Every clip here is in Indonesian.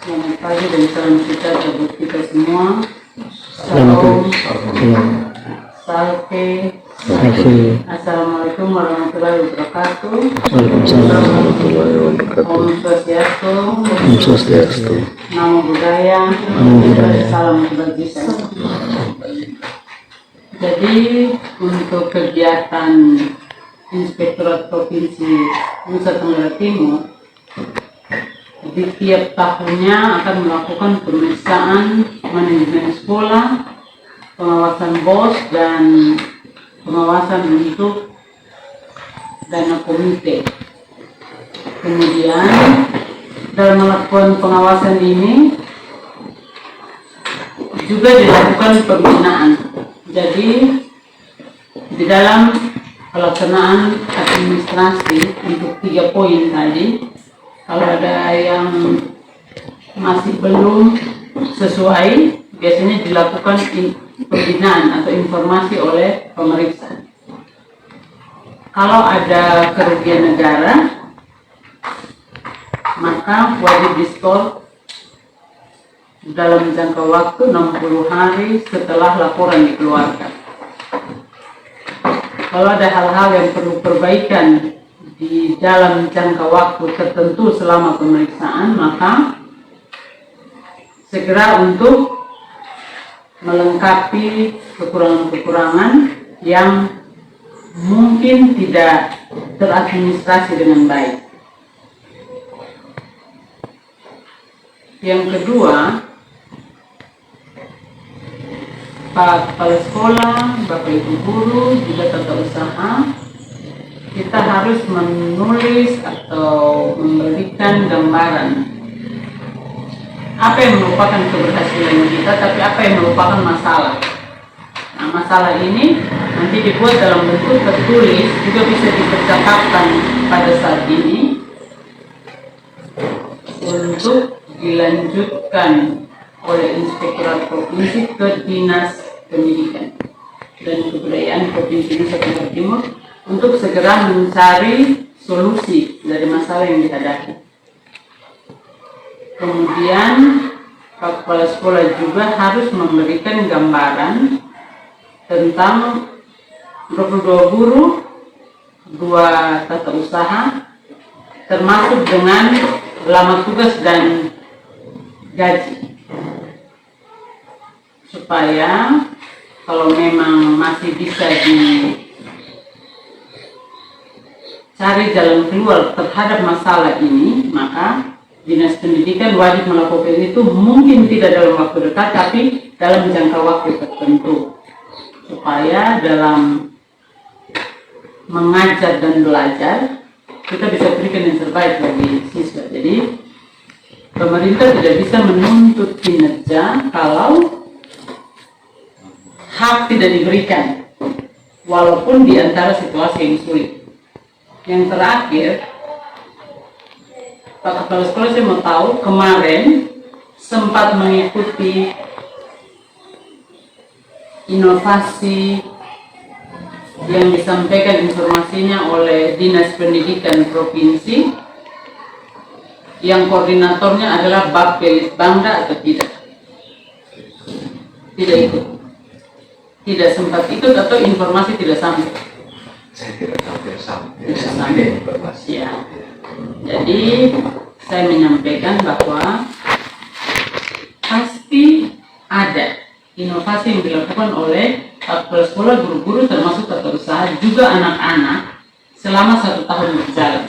Selamat pagi dan salam sejahtera buat kita semua. Salam, salam, Assalamualaikum warahmatullahi wabarakatuh. Waalaikumsalam warahmatullahi wabarakatuh. Om Swastiastu. Om Swastiastu. Namo Buddhaya. Namo Buddhaya. Salam kebajikan. Jadi untuk kegiatan Inspektorat Provinsi Nusa Tenggara Timur di tiap tahunnya akan melakukan pemeriksaan manajemen sekolah, pengawasan BOS, dan pengawasan untuk dana komite. Kemudian dalam melakukan pengawasan ini juga dilakukan pembinaan. Jadi di dalam pelaksanaan administrasi untuk 3 poin tadi, kalau ada yang masih belum sesuai, biasanya dilakukan pembinaan atau informasi oleh pemeriksa. Kalau ada kerugian negara, maka wajib diskor dalam jangka waktu 60 hari setelah laporan dikeluarkan. Kalau ada hal-hal yang perlu perbaikan di dalam jangka waktu tertentu selama pemeriksaan, maka segera untuk melengkapi kekurangan-kekurangan yang mungkin tidak teradministrasi dengan baik. Yang kedua, Pak Kepala Sekolah, Bapak Ibu Guru, juga tata usaha, kita harus menulis atau memberikan gambaran apa yang merupakan keberhasilan kita, tapi apa yang merupakan masalah. Nah, masalah ini nanti dibuat dalam bentuk tertulis, juga bisa dipercakapkan pada saat ini untuk dilanjutkan oleh Inspektorat Provinsi ke Dinas Pendidikan dan Kebudayaan Provinsi Nusa Tenggara Timur untuk segera mencari solusi dari masalah yang dihadapi. Kemudian Pak Kepala Sekolah juga harus memberikan gambaran tentang 22 guru, 2 tata usaha, termasuk dengan lama tugas dan gaji, supaya kalau memang masih bisa dicari jalan keluar terhadap masalah ini, maka Dinas Pendidikan wajib melakukan itu, mungkin tidak dalam waktu dekat, tapi dalam jangka waktu tertentu, supaya dalam mengajar dan belajar kita bisa berikan yang terbaik bagi siswa. Jadi pemerintah tidak bisa menuntut kinerja kalau hak tidak diberikan, walaupun di antara situasi yang sulit. Yang terakhir, Pak Kepala Sekolah, saya mau tahu, kemarin sempat mengikuti inovasi yang disampaikan informasinya oleh Dinas Pendidikan Provinsi, yang koordinatornya adalah Bappelit Bangda, atau tidak? Tidak ikut? Tidak sempat ikut atau informasi tidak sampai? Saya tidak sampai informasi. Ya. Jadi saya menyampaikan bahwa pasti ada inovasi yang dilakukan oleh kepala sekolah, guru-guru, termasuk tata usaha, juga anak-anak selama 1 tahun berjalan.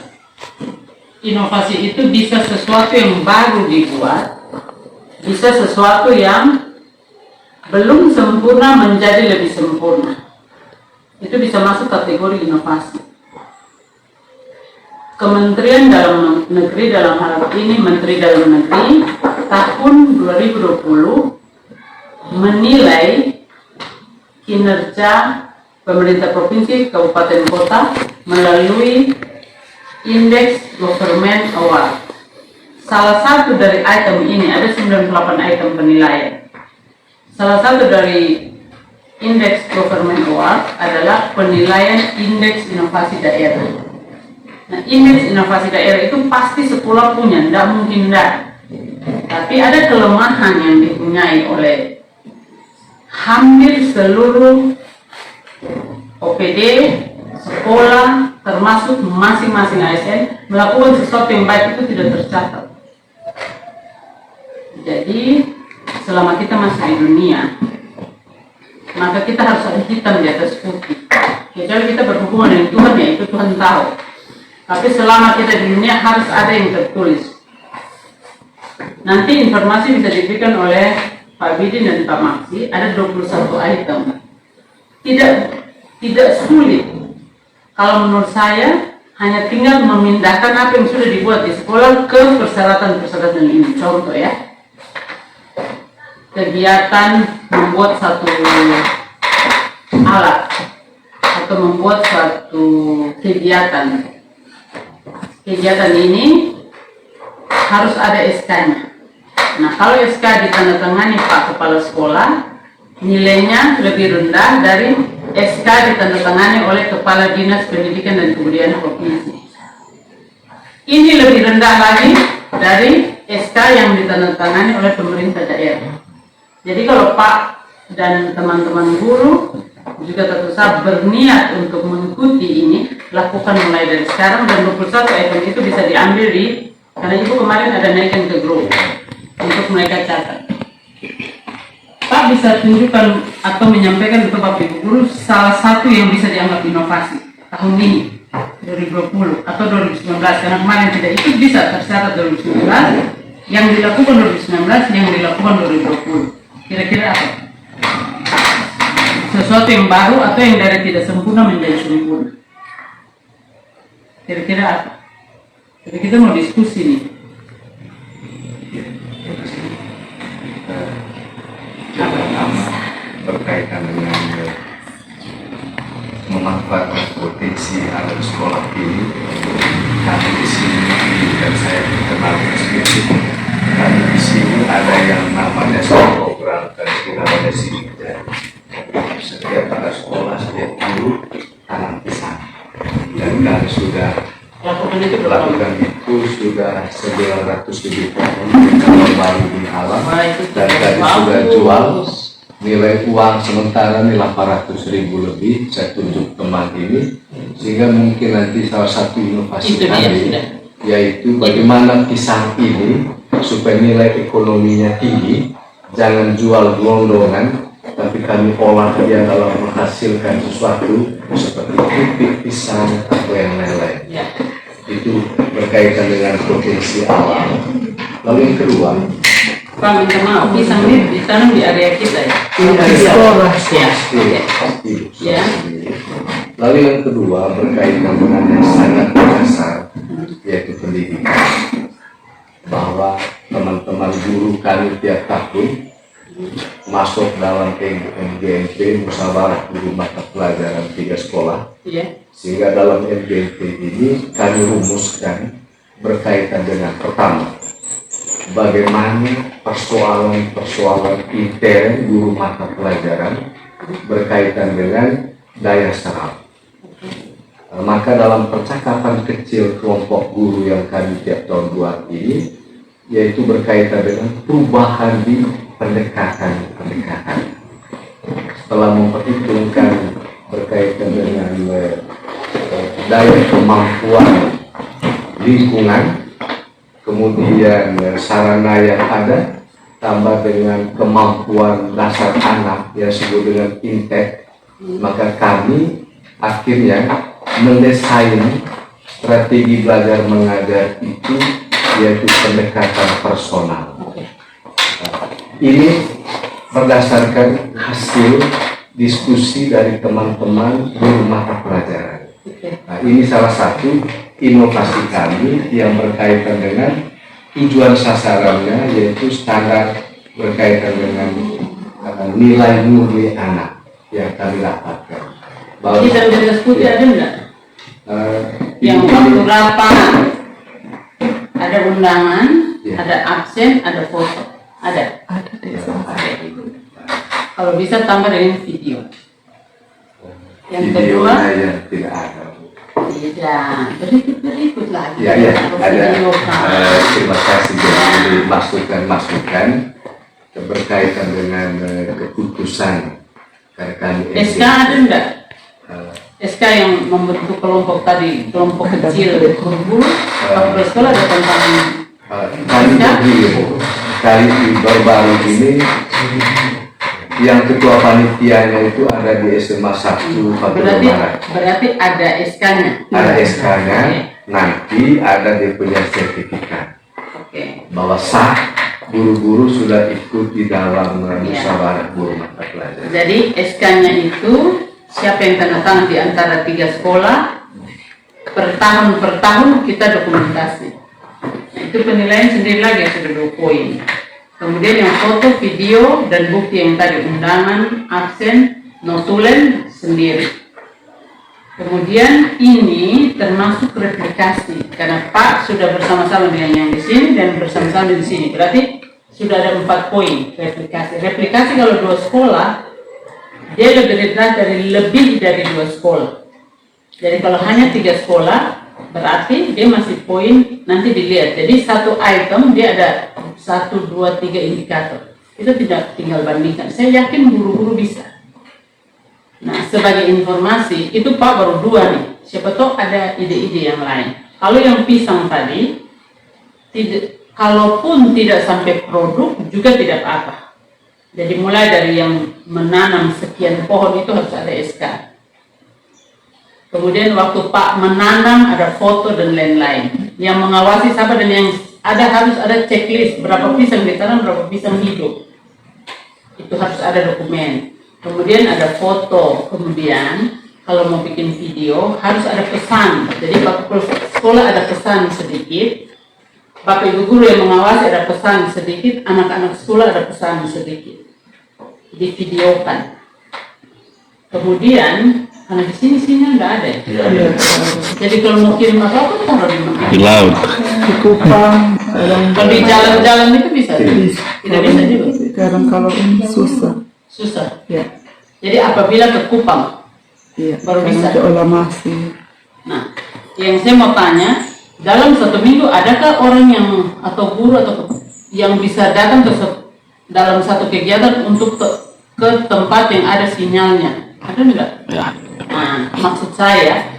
Inovasi itu bisa sesuatu yang baru dibuat, bisa sesuatu yang belum sempurna menjadi lebih sempurna. Itu bisa masuk kategori inovasi. Kementerian Dalam Negeri, dalam hal ini Menteri Dalam Negeri, tahun 2020 menilai kinerja pemerintah provinsi, kabupaten, kota melalui Indeks Government Award. Salah satu dari item ini, ada 98 item penilaian. Salah satu dari Indeks Government Award adalah penilaian Indeks Inovasi Daerah. Nah, Indeks Inovasi Daerah itu pasti sekolah punya, tidak mungkin tidak. Tapi ada kelemahan yang dipunyai oleh hampir seluruh OPD, sekolah, termasuk masing-masing ASN melakukan sesuatu yang baik itu tidak tercatat. Jadi selama kita masih di dunia, maka kita harus ada hitam di atas putih. Kecuali kita berhubungan dengan Tuhan, ya itu Tuhan tahu. Tapi selama kita di dunia harus ada yang tertulis. Nanti informasi bisa diberikan oleh Pak Bidin dan Pak Maksi, ada 21 item. Tidak sulit. Kalau menurut saya, hanya tinggal memindahkan apa yang sudah dibuat di sekolah ke persyaratan-persyaratan ini. Contoh ya, kegiatan membuat satu alat atau membuat suatu kegiatan. Kegiatan ini harus ada SK-nya. Nah, kalau SK ditandatangani Pak Kepala Sekolah, nilainya lebih rendah dari SK ditandatangani oleh Kepala Dinas Pendidikan dan Kebudayaan Provinsi. Ini lebih rendah lagi dari SK yang ditandatangani oleh pemerintah daerah. Jadi kalau Pak dan teman-teman guru juga tentu saja berniat untuk mengikuti ini, lakukan mulai dari sekarang, dan 21 item itu bisa diambil karena Ibu kemarin ada naikkan ke grup untuk mereka catat. Pak bisa tunjukkan atau menyampaikan ke Bapak Ibu guru salah satu yang bisa dianggap inovasi tahun ini 2020 atau 2019, karena kemarin tidak itu bisa tercatat 2019, yang dilakukan 2019, yang dilakukan 2020. Kira-kira apa? Sesuatu yang baru atau yang dari tidak sempurna menjadi sempurna. Kira-kira apa? Jadi kita mau diskusi nih. Yang pertama berkaitan dengan memanfaatkan potensi anak sekolah ini. Kami di sini, dan saya dikenalkan sedikit. Kami di sini ada yang namanya program dan namanya sidik jari. Setiap pada sekolah, setiap guru tanam pisang, dan kami sudah lakukan itu sudah 900 lebih pohon kalau baru di alam, dan kami sudah jual nilai uang sementara nih 800.000 lebih. Saya tunjuk teman ini, sehingga mungkin nanti salah satu inovasi kami yaitu bagaimana pisang ini supaya nilai ekonominya tinggi, jangan jual gelondongan, tapi kami olah dia dalam menghasilkan sesuatu seperti keripik pisang atau yang lain-lain. Itu berkaitan dengan potensi alam. Lalu yang kedua, Pak minta maaf, pisang ini ditanam di area kita ya? di sekolah Ya. Lalu yang kedua berkaitan dengan yang sangat dasar, yaitu pendidikan. Bahwa teman-teman guru kami tiap tahun masuk dalam MGMP, musyawarah guru mata pelajaran 3 sekolah. Sehingga dalam MGMP ini kami rumuskan berkaitan dengan pertama, bagaimana persoalan-persoalan intern guru mata pelajaran berkaitan dengan daya serap. Maka dalam percakapan kecil kelompok guru yang kami tiap tahun buat ini, yaitu berkaitan dengan perubahan di pendekatan. Setelah memperhitungkan berkaitan dengan daya kemampuan lingkungan, kemudian sarana yang ada, tambah dengan kemampuan dasar anak yang disebut dengan intek, maka kami akhirnya mendesain strategi belajar mengajar itu, yaitu pendekatan personal. Ini berdasarkan hasil diskusi dari teman-teman guru mata pelajaran. Nah, ini salah satu inovasi kami yang berkaitan dengan tujuan sasarannya, yaitu standar berkaitan dengan nilai murni anak yang kami dapatkan. Di dalam garis putih ada enggak? Yang waktu rapat ada undangan, ada absen, ada foto, ada. Kalau bisa tambah dengan video. Yang kedua, yang tidak ada. tidak berikut lagi. Ya, ya, ada. Video kan. Terima kasih jadi masukan berkaitan dengan keputusan kami SK ada enggak? SK yang membentuk kelompok tadi, kelompok kecil guru-guru, kepala sekolah ada tentang kami begini, kali baru-baru ini yang ketua panitianya itu ada di SMA 1 Papua Barat. Berarti ada SK-nya. Ada SK-nya, nanti ada dia punya sertifikat bahwa sah guru-guru sudah ikut di dalam musyawarah guru mata pelajaran. Jadi SK-nya itu siapa yang tanda tangan di antara 3 sekolah, per tahun kita dokumentasi. Nah, itu penilaian sendiri lagi yang sudah 2 poin. Kemudian yang foto, video, dan bukti yang tadi undangan, absen, notulen sendiri. Kemudian ini termasuk replikasi karena Pak sudah bersama-sama dengan yang di sini dan bersama-sama di sini. Berarti sudah ada 4 poin replikasi. Replikasi kalau 2 sekolah dia lebih dari 2 sekolah. Jadi kalau hanya 3 sekolah berarti dia masih poin nanti dilihat. Jadi satu item dia ada 1, 2, 3 indikator. Itu tidak tinggal bandingkan. Saya yakin guru-guru bisa. Nah, sebagai informasi, itu Pak baru 2 nih. Siapa tahu ada ide-ide yang lain. Kalau yang pisang tadi, kalaupun tidak sampai produk, juga tidak apa-apa. Jadi mulai dari yang menanam sekian pohon itu harus ada SK. Kemudian waktu Pak menanam ada foto dan lain-lain. Yang mengawasi siapa dan yang harus ada checklist berapa pisang ditanam, berapa pisang hidup. Itu harus ada dokumen. Kemudian ada foto. Kemudian kalau mau bikin video harus ada pesan. Jadi Bapak sekolah ada pesan sedikit. Bapak Ibu guru yang mengawasi ada pesan sedikit. Anak-anak sekolah ada pesan sedikit. Divideokan. Kemudian karena di sini sinyal nggak ada. Ya. Jadi kalau mau kirim apa taruh di mana? Di laut. Di Kupang. Kalau di jalan-jalan itu bisa. Tidak bisa juga. Sekarang kalau ini susah. Susah. Ya. Jadi apabila ke Kupang, Iya. baru bisa. Olah masih. Nah, yang saya mau tanya, dalam 1 minggu adakah orang yang atau guru atau yang bisa datang dalam satu kegiatan untuk ke tempat yang ada sinyalnya? Ada enggak? Ya. Nah, maksud saya,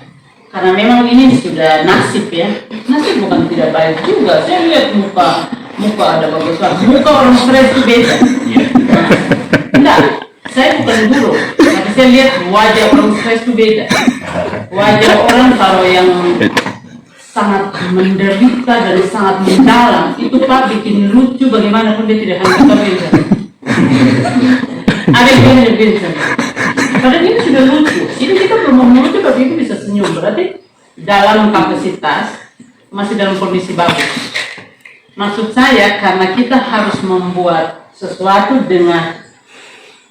karena memang ini sudah nasib ya. Nasib bukan tidak baik juga. Saya lihat muka ada bagus banget. Muka orang stres itu beda. Nah, enggak, saya bukan guru, tapi saya lihat wajah orang stres itu beda. Wajah orang kalau yang sangat menderita dan sangat mendalam itu Pak bikin lucu bagaimanapun dia tidak akan kita bisa. Ada yang bisa. Padahal ini sudah lucu. Ini kita belum mau lucu tapi itu bisa senyum. Berarti dalam kapasitas masih dalam kondisi bagus. Maksud saya karena kita harus membuat sesuatu dengan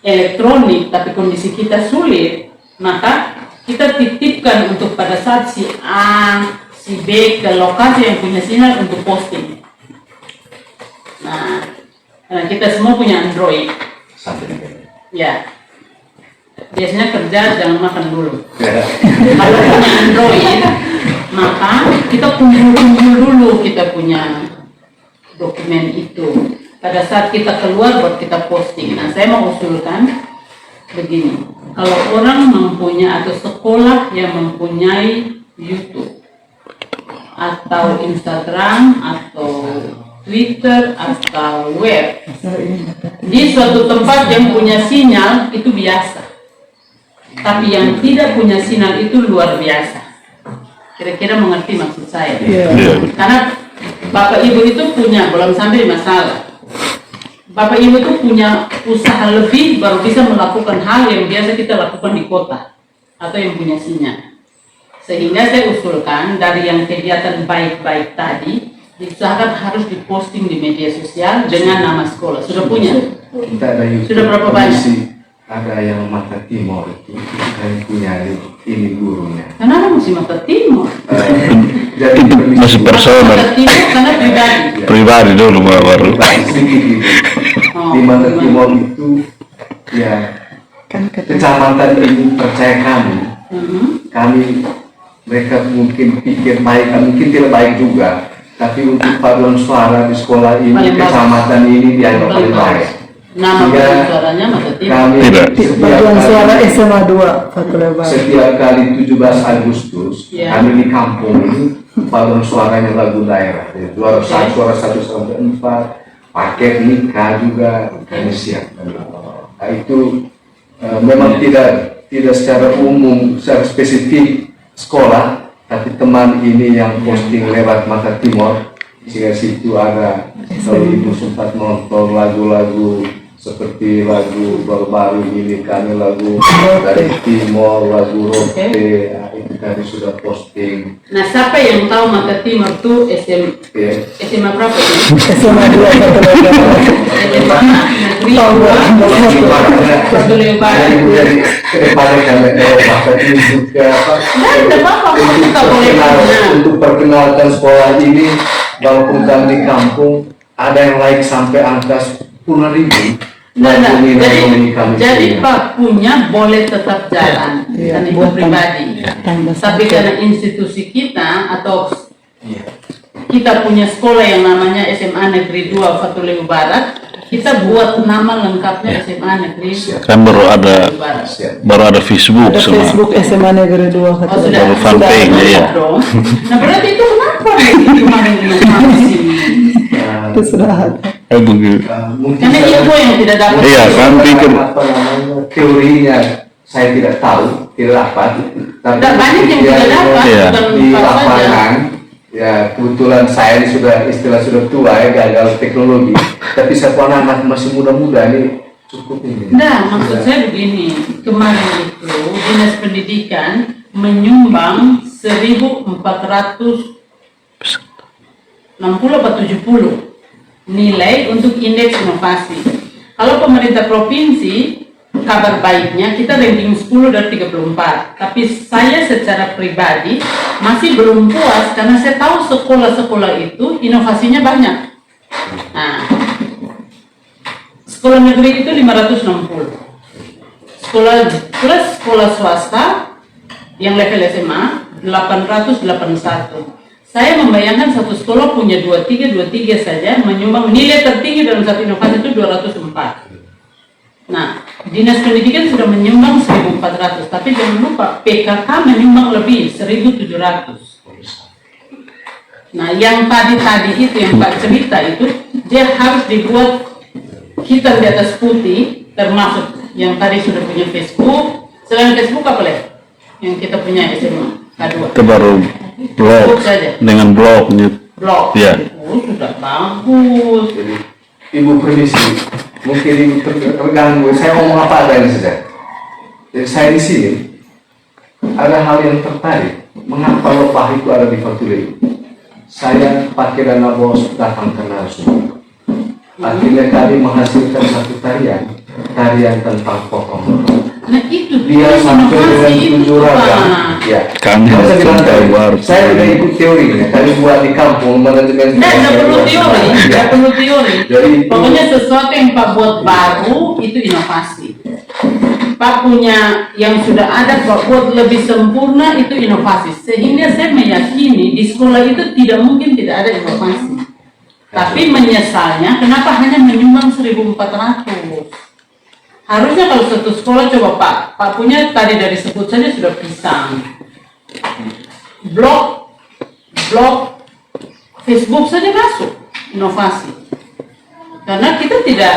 elektronik tapi kondisi kita sulit, maka kita titipkan untuk pada saat si A, si B ke lokasi yang punya sinyal untuk posting. Nah, karena kita semua punya Android. Ya. Biasanya kerja jangan makan dulu. Kalau punya Android, maka kita kumpul-kumpul dulu kita punya dokumen itu. Pada saat kita keluar buat kita posting. Nah, saya mau usulkan begini. Kalau orang mempunyai atau sekolah yang mempunyai YouTube atau Instagram atau Twitter atau web di suatu tempat yang punya sinyal itu biasa. Tapi yang tidak punya sinyal itu luar biasa. Kira-kira mengerti maksud saya? Karena Bapak Ibu itu punya belum sampai masalah. Bapak Ibu itu punya usaha lebih baru bisa melakukan hal yang biasa kita lakukan di kota atau yang punya sinyal. Sehingga saya usulkan dari yang kegiatan baik-baik tadi diusahakan harus diposting di media sosial dengan nama sekolah. Sudah punya? Kita ada YouTube. Sudah berapa banyak? Ada yang Mata Timur itu yang punya ini gurunya. Kenapa mesti Mata Timur? Jadi Masih personal. Mata Timur karena pribadi. Pribadi dulu baru. sedikit gitu. Di Mata Timur itu ya Kan kata kecamatan ini percaya kami mereka mungkin pikir baik, mungkin tidak baik juga. Tapi untuk paduan suara di sekolah ini, Paling bagus. kecamatan ini dianggap paling baik. Nama Sehingga paduan suaranya masa timur. kami Tidak. Paduan suara SMA 2 Fatul Lebar. setiap kali 17 Agustus Ya. kami di kampung ini paduan suaranya lagu daerah. Ya, suara 1 sampai 4, paket nikah juga kami siapkan. Nah, itu memang tidak secara umum, secara spesifik sekolah, tapi teman ini yang posting lewat Mata Timur, sehingga situ ada, kalau ibu sempat nonton lagu-lagu seperti lagu baru-baru ini, kami lagu dari Timur, lagu Rote, nah, itu kami sudah posting. Nah, siapa yang tahu Mata Timur tuh SMA berapa ini? SMA 2 Fatul Lebar. SMA Negeri 2 Fatul Lebar. Jadi kedepannya kami Mata Timur juga apa? Tidak apa-apa, kita boleh punya. Untuk perkenalkan sekolah ini, walaupun kami di kampung, ada yang like sampai angka 10.000. Nah, Kami jadi punya. Pak punya boleh tetap jalan, Iya, kan itu buat pribadi. tambah Tapi satu. karena institusi kita atau Iya. kita punya sekolah yang namanya SMA Negeri 2 Fatul Lebar Barat, kita buat nama lengkapnya SMA Negeri Kan baru ada Barat. Facebook Ada sama Facebook SMA Negeri 2 Oh, Fatul sudah. Baru Lebar. fanpage, Sudah, ya. dong. Nah, berarti itu kenapa itu kemarin inovasi? Itu sudah ada. begitu. Mungkin Karena saya- info yang tidak dapat. Iya, kan pikir apa namanya, teorinya saya tidak tahu, tidak dapat. Tapi Tidak banyak yang tidak dapat, Iya. bukan di Pak saja. lapangan, ya kebetulan saya ini sudah sudah tua ya, gagal teknologi. Tapi saya pun anak masih muda-muda nih, cukup ini. Nah, maksud saya begini, kemarin itu Dinas Pendidikan menyumbang 1.460 atau 70 nilai untuk indeks inovasi. Kalau pemerintah provinsi, kabar baiknya kita ranking 10 dari 34. Tapi saya secara pribadi masih belum puas karena saya tahu sekolah-sekolah itu inovasinya banyak. Nah, sekolah negeri itu 560. Sekolah swasta yang level SMA 881. Saya membayangkan satu sekolah punya 23 saja menyumbang nilai tertinggi dalam satu inovasi itu 204. Nah, Dinas Pendidikan sudah menyumbang 1.400, tapi jangan lupa PKK menyumbang lebih 1.700. Nah, yang tadi itu yang Pak cerita itu dia harus dibuat hitam di atas putih, termasuk yang tadi sudah punya Facebook. Selain Facebook apa lagi yang kita punya SMA K2? Itu baru blog saja. dengan blog gitu. Blog. Iya. Oh, sudah bagus. Jadi, Ibu permisi, mungkin Ibu terganggu. Saya ngomong apa adanya saja. Jadi saya di sini ada hal yang tertarik. Mengapa lebah itu ada di Fatul Lebar? Saya pakai dana bos datang ke narasumber. Akhirnya kami menghasilkan satu tarian tentang potong. Nah, itu Dia sampai dengan inovasi itu, 7 ragam. Pak. Ya. Kami Kalau saya bilang tahu tadi, baru. saya udah ikut teorinya. Kami buat di kampung manajemen. Nggak perlu teori, Ya. nggak perlu teori. Jadi itu- Pokoknya sesuatu yang Pak buat baru itu inovasi. Pak punya yang sudah ada, Pak buat lebih sempurna itu inovasi. Sehingga saya meyakini di sekolah itu tidak mungkin tidak ada inovasi. Tapi menyesalnya kenapa hanya menyumbang 1.400? Harusnya kalau satu sekolah coba Pak punya tadi dari sebut saja sudah pisang. Blog Facebook saja masuk inovasi. Karena kita tidak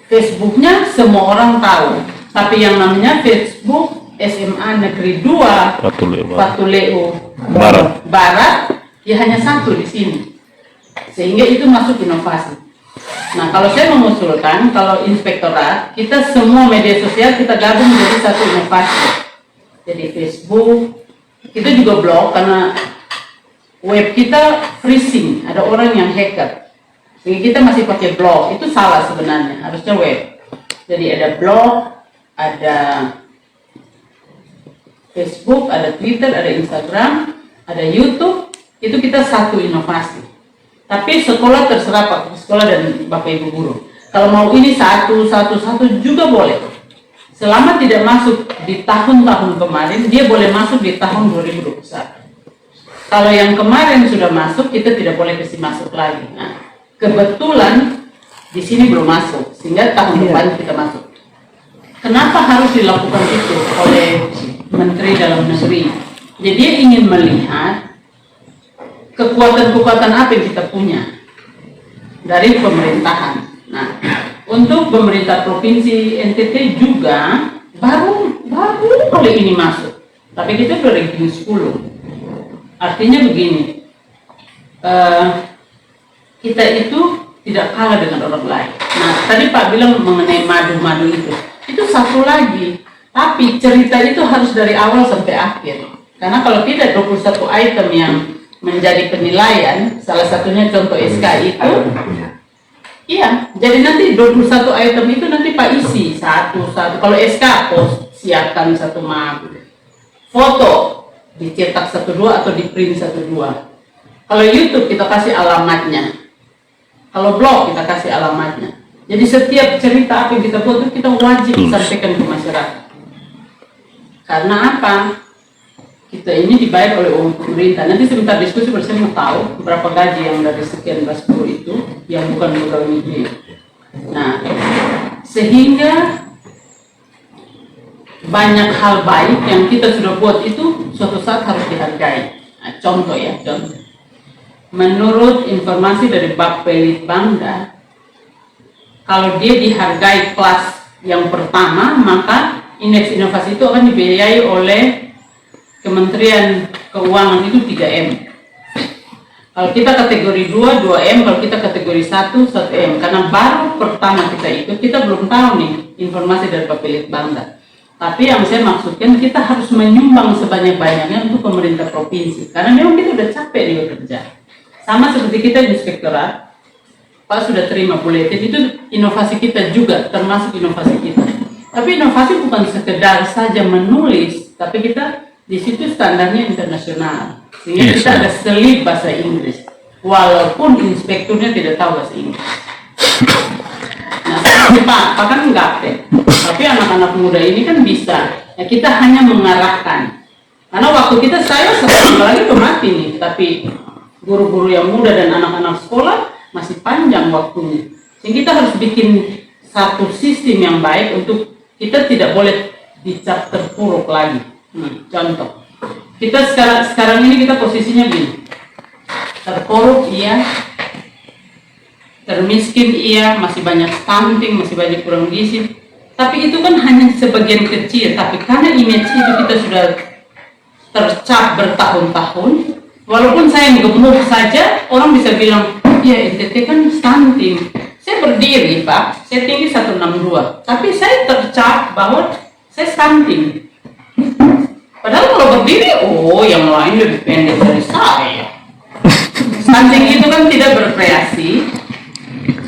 Facebooknya semua orang tahu, tapi yang namanya Facebook SMA Negeri 2 Fatul Lebar Fatul Lebar Barat. Barat ya hanya satu di sini, sehingga itu masuk inovasi. Nah, kalau saya mengusulkan, kalau inspektorat, kita semua media sosial kita gabung jadi satu inovasi. Jadi Facebook, kita juga blog karena web kita freezing, ada orang yang hacker. Jadi kita masih pakai blog, itu salah sebenarnya, harusnya web. Jadi ada blog, ada Facebook, ada Twitter, ada Instagram, ada YouTube, itu kita satu inovasi. Tapi sekolah terserah Pak, sekolah dan Bapak Ibu guru. Kalau mau ini satu juga boleh. selama tidak masuk di tahun-tahun kemarin, dia boleh masuk di tahun 2021. Kalau yang kemarin sudah masuk, kita tidak boleh kasih masuk lagi. Nah, kebetulan di sini belum masuk, sehingga tahun depan kita masuk. Kenapa harus dilakukan itu oleh Menteri Dalam Negeri? Jadi dia ingin melihat kekuatan-kekuatan apa yang kita punya dari pemerintahan. Nah, untuk pemerintah provinsi NTT juga baru kali ini masuk, tapi kita sudah ranking 10. Artinya begini, kita itu tidak kalah dengan orang lain. Nah, tadi Pak bilang mengenai madu-madu itu satu lagi, tapi cerita itu harus dari awal sampai akhir. Karena kalau tidak 21 item yang menjadi penilaian, salah satunya contoh SK itu, iya, jadi nanti 21 item itu nanti Pak isi satu-satu. Kalau SK, siapkan satu map. Foto, dicetak 1-2 atau di print 1-2. Kalau YouTube kita kasih alamatnya. Kalau blog kita kasih alamatnya. Jadi setiap cerita apa yang kita buat itu kita wajib sampaikan ke masyarakat. Karena apa? Kita ini dibayar oleh uang pemerintah. Nanti sebentar diskusi bersama tahu berapa gaji yang dari sekian belas puluh itu yang bukan pegawai negeri. Nah, sehingga banyak hal baik yang kita sudah buat itu suatu saat harus dihargai. Nah, contoh ya, contoh. Menurut informasi dari Bapelitbangda, kalau dia dihargai kelas yang pertama, maka indeks inovasi itu akan dibiayai oleh Kementerian Keuangan itu 3M. Kalau kita kategori 2, 2M, kalau kita kategori 1, 1M. Karena baru pertama kita ikut, kita belum tahu nih informasi dari Bapelitbangda. Tapi yang saya maksudkan kita harus menyumbang sebanyak-banyaknya untuk pemerintah provinsi. Karena memang kita udah capek nih bekerja. Sama seperti kita di inspektorat, Pak sudah terima buletin, itu inovasi kita juga, termasuk inovasi kita. Tapi inovasi bukan sekedar saja menulis, tapi kita di situ standarnya internasional. Sehingga kita ada selip bahasa Inggris, walaupun inspekturnya tidak tahu bahasa Inggris. Nah, Pak kan enggak deh. Tapi anak-anak muda ini kan bisa. Ya, kita hanya mengarahkan. Karena waktu kita saya lagi udah mati nih, tapi guru-guru yang muda dan anak-anak sekolah masih panjang waktunya. Sehingga kita harus bikin satu sistem yang baik untuk kita tidak boleh dicap terpuruk lagi. Contoh, kita sekarang ini kita posisinya gini, terpuruk iya, termiskin iya, masih banyak stunting, masih banyak kurang gizi. Tapi itu kan hanya sebagian kecil. Tapi karena image itu kita sudah tercap bertahun-tahun. Walaupun saya gemuk saja, orang bisa bilang, ya NTT kan stunting. Saya berdiri Pak, saya tinggi 162. Tapi saya tercap bahwa saya stunting. Padahal kalau berdiri, yang lain lebih pendek dari saya. Stunting itu kan tidak berkreasi,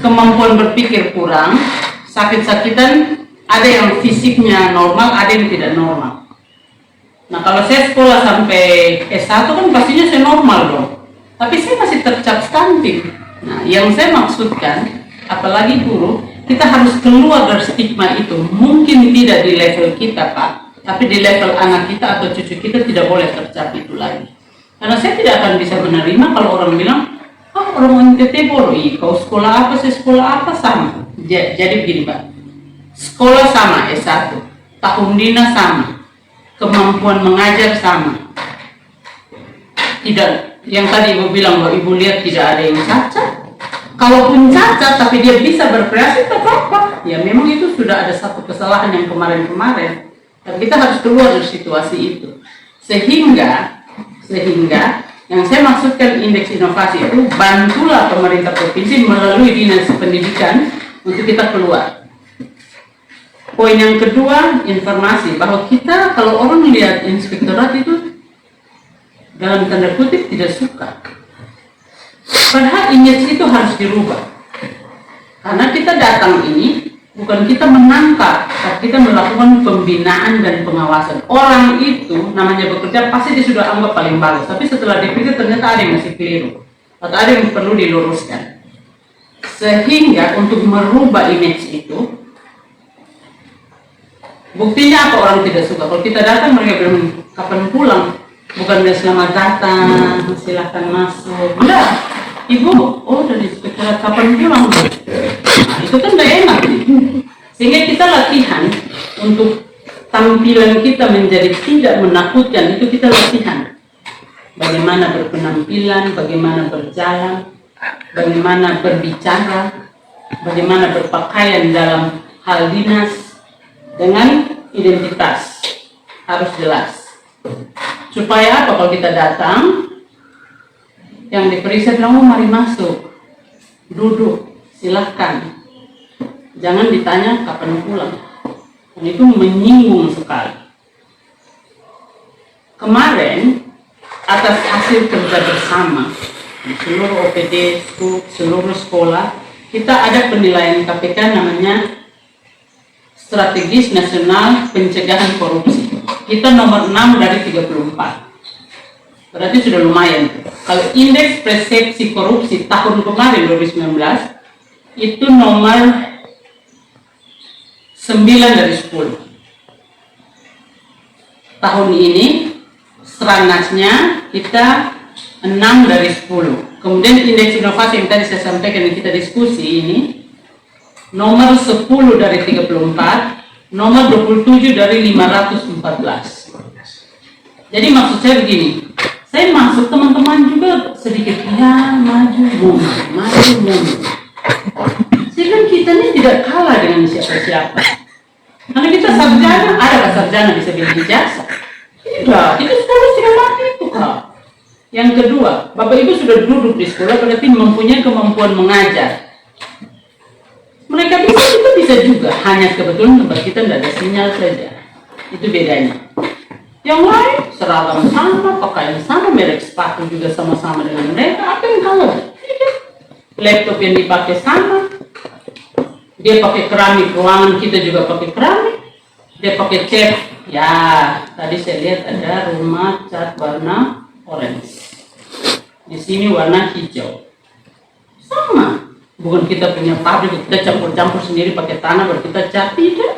kemampuan berpikir kurang, sakit-sakitan, ada yang fisiknya normal, ada yang tidak normal. Nah, kalau saya sekolah sampai S1 kan pastinya saya normal dong. Tapi saya masih tercap stunting. Nah, yang saya maksudkan, apalagi guru, kita harus keluar dari stigma itu. Mungkin tidak di level kita, Pak, tapi di level anak kita atau cucu kita tidak boleh tercap itu lagi. Karena saya tidak akan bisa menerima kalau orang bilang, orang NTT bodoh, kau sekolah apa, saya sekolah apa, sama. Jadi begini, Pak. Sekolah sama, S1. Tahun dinas sama. Kemampuan mengajar sama. Tidak, yang tadi Ibu bilang bahwa Ibu lihat tidak ada yang cacat. Kalaupun cacat tapi dia bisa berkreasi, tak apa-apa. Ya memang itu sudah ada satu kesalahan yang kemarin-kemarin. Dan kita harus keluar dari situasi itu. Sehingga yang saya maksudkan indeks inovasi itu bantulah pemerintah provinsi melalui dinas pendidikan untuk kita keluar. Poin yang kedua, informasi bahwa kita kalau orang lihat inspektorat itu dalam tanda kutip tidak suka. Padahal image itu harus dirubah. Karena kita datang ini bukan kita menangkap, tapi kita melakukan pembinaan dan pengawasan. Orang itu namanya bekerja pasti dia sudah anggap paling bagus, tapi setelah dipikir ternyata ada yang masih keliru atau ada yang perlu diluruskan. Sehingga untuk merubah image itu Buktinya apa orang tidak suka? Kalau kita datang mereka bilang kapan pulang? Bukan dia selamat datang, silahkan masuk. Enggak, ibu, oh dari sekitar kapan pulang? Nah, itu kan gak enak nih. Sehingga kita latihan untuk tampilan kita menjadi tidak menakutkan, itu kita latihan. Bagaimana berpenampilan, bagaimana berjalan, bagaimana berbicara, bagaimana berpakaian dalam hal dinas dengan identitas harus jelas. Supaya apa? Kalau kita datang, yang diperiksa bilang, oh mari masuk, duduk, silahkan. Jangan ditanya kapan pulang. Dan itu menyinggung sekali. Kemarin, atas hasil kerja bersama di seluruh OPD, seluruh sekolah, kita ada penilaian KPK namanya Strategis Nasional Pencegahan Korupsi. Kita nomor 6 dari 34. Berarti sudah lumayan. Kalau indeks persepsi korupsi tahun kemarin 2019 itu nomor 9 dari 10. Tahun ini Stranasnya kita 6 dari 10. Kemudian indeks inovasi yang tadi saya sampaikan yang kita diskusi ini nomor 10 dari 34, nomor 27 dari 514. Jadi maksud saya begini, saya masuk teman-teman juga sedikit ya maju mundur. Saya kan kita ini tidak kalah dengan siapa-siapa. Karena kita sarjana, ada sarjana bisa bilang ijazah. Tidak, itu sekolah tidak mati itu Kak. Yang kedua, Bapak Ibu sudah duduk di sekolah berarti mempunyai kemampuan mengajar. Mereka bisa, kita bisa juga. Hanya kebetulan tempat kita tidak ada sinyal saja. Itu bedanya. Yang lain, seragam sama, pakaian sama, merek sepatu juga sama-sama dengan mereka. Apa yang kalah? Laptop yang dipakai sama. Dia pakai keramik, ruangan kita juga pakai keramik. Dia pakai cat. Ya, tadi saya lihat ada rumah cat warna orange. Di sini warna hijau. Sama. Bukan kita punya pabrik, kita campur-campur sendiri pakai tanah, baru kita cat. Tidak.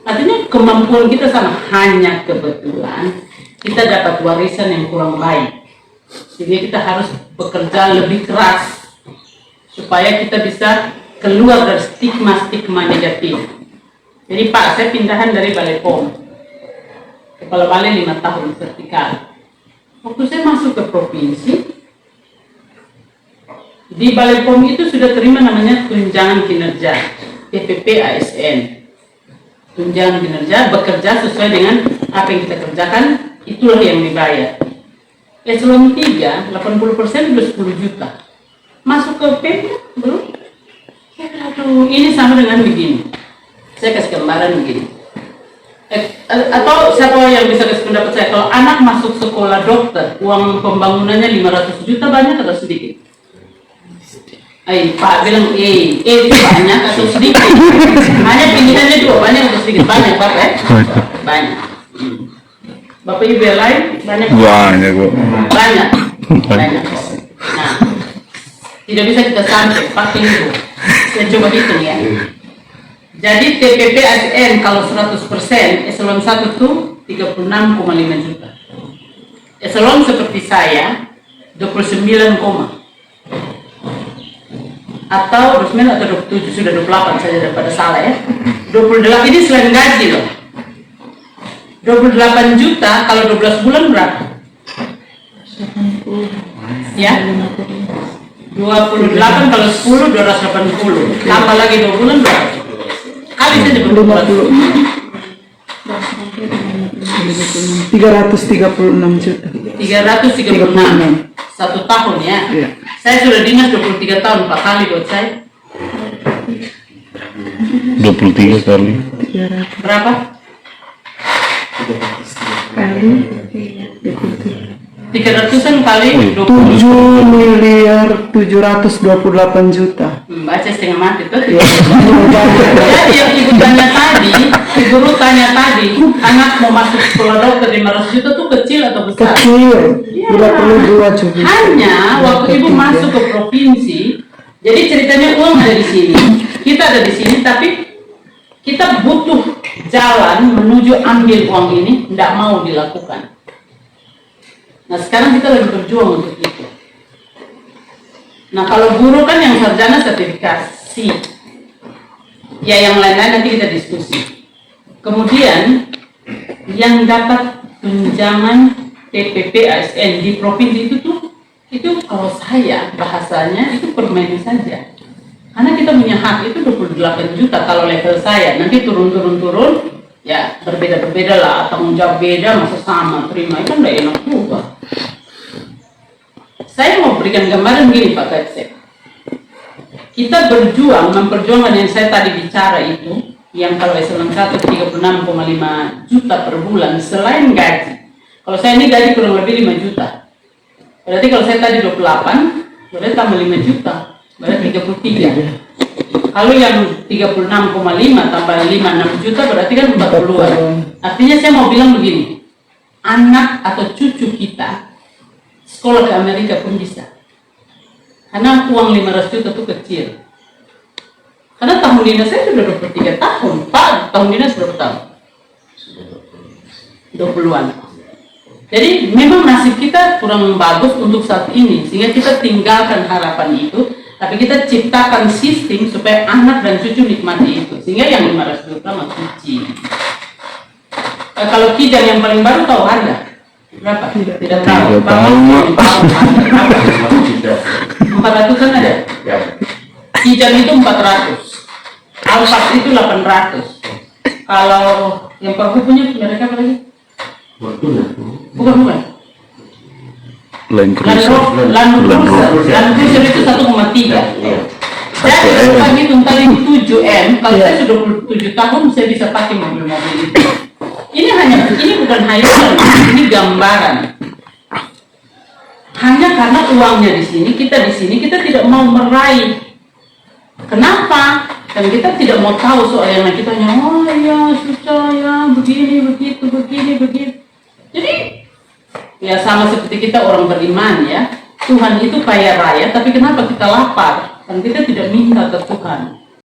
Artinya kemampuan kita sama. Hanya kebetulan kita dapat warisan yang kurang baik. Jadi kita harus bekerja lebih keras supaya kita bisa keluar dari stigma-stigma negatif. Jadi Pak, saya pindahan dari Balai POM. Kepala Balai 5 tahun vertikal. Waktu saya masuk ke provinsi, di Balai POM itu sudah terima namanya tunjangan kinerja, TPP ASN. Tunjangan kinerja bekerja sesuai dengan apa yang kita kerjakan, itulah yang dibayar. Eselon 3, 80% sudah 10 juta. Masuk ke PP, belum? Aduh, ini sama dengan begini. Saya kasih gambaran begini. Atau siapa yang bisa kasih pendapat saya, kalau anak masuk sekolah dokter, uang pembangunannya 500 juta banyak atau sedikit? Pak bilang itu banyak atau sedikit? Hanya pilihannya juga banyak atau sedikit? Banyak Pak ya? Banyak. Bapak Ibu yang lain banyak? Banyak kok. Banyak. Nah, tidak bisa kita sampai pakai itu. Saya coba hitung ya. Jadi TPP ASN kalau 100% eselon 1 itu 36,5 juta. Eselon seperti saya 29, atau 29 atau 27, sudah 28 saja daripada salah ya. 28 ini selain gaji loh. 28 juta kalau 12 bulan berapa? Ya? 28 kalau 10 280. Tambah lagi 2 bulan berapa? Kali saja 50. 336 juta. 336. 1 tahun ya. Iya. Saya sudah dinas 23 tahun, 4 kali buat saya. 23 kali. 300 Berapa? kali 300-an kali 20. 7.728 juta. Baca setengah mati tuh. Ya. Jadi yang ibu tanya tadi, guru tanya tadi, anak mau masuk sekolah dokter 500 juta tuh kecil atau besar? Kecil. Iya. Tidak perlu 2 juga. Hanya waktu ibu masuk ke provinsi, jadi ceritanya uang ada di sini, kita ada di sini, tapi kita butuh jalan menuju ambil uang ini tidak mau dilakukan. Nah sekarang kita lagi berjuang untuk itu. Nah kalau guru kan yang sarjana sertifikasi, ya yang lain-lain nanti kita diskusi. Kemudian yang dapat tunjangan TPP ASN di provinsi itu kalau saya bahasanya itu permen saja. Karena kita punya hak itu 28 juta kalau level saya. Nanti turun, ya berbeda-berbeda lah. Tanggung jawab beda, masa sama, terima. Itu kan udah enak juga. Saya mau berikan gambaran gini Pak Kapsek. Kita berjuang, memperjuangkan yang saya tadi bicara itu, yang kalau eselon 1 36,5 juta per bulan selain gaji. Kalau saya ini gaji kurang lebih 5 juta. Berarti kalau saya tadi 28, berarti tambah 5 juta. Berarti 33. Kalau yang 36,5 tambah 5, 6 juta berarti kan 40-an. Artinya saya mau bilang begini, anak atau cucu kita sekolah ke Amerika pun bisa. Karena uang 500 juta itu kecil. Karena tahun dinas saya sudah 23 tahun. Pak, tahun dinas berapa tahun? 20-an. Jadi memang nasib kita kurang bagus untuk saat ini. Sehingga kita tinggalkan harapan itu. Tapi kita ciptakan sistem supaya anak dan cucu nikmati itu. Sehingga yang 500 juta masuk cuci. Kalau kijang yang paling baru tahu harga? Berapa? Tidak tahu. Tidak tahu, Mak. 400-an ada? Kijang itu 400. Alphard itu 800. Kalau yang perpu punya mereka apa lagi? Bukan. Land Cruiser. Land Cruiser itu 1,3. Jadi kalau hitung kali 7M, kalau saya sudah 27 tahun saya bisa pakai mobil-mobil itu. Ini bukan hayalan, ini gambaran. Hanya karena uangnya di sini kita tidak mau meraih. Kenapa? Dan kita tidak mau tahu soal yang lain. Kita hanya oh ya susah ya begini begitu. Jadi ya sama seperti kita orang beriman ya. Tuhan itu kaya raya, tapi kenapa kita lapar? Dan kita tidak minta ke Tuhan.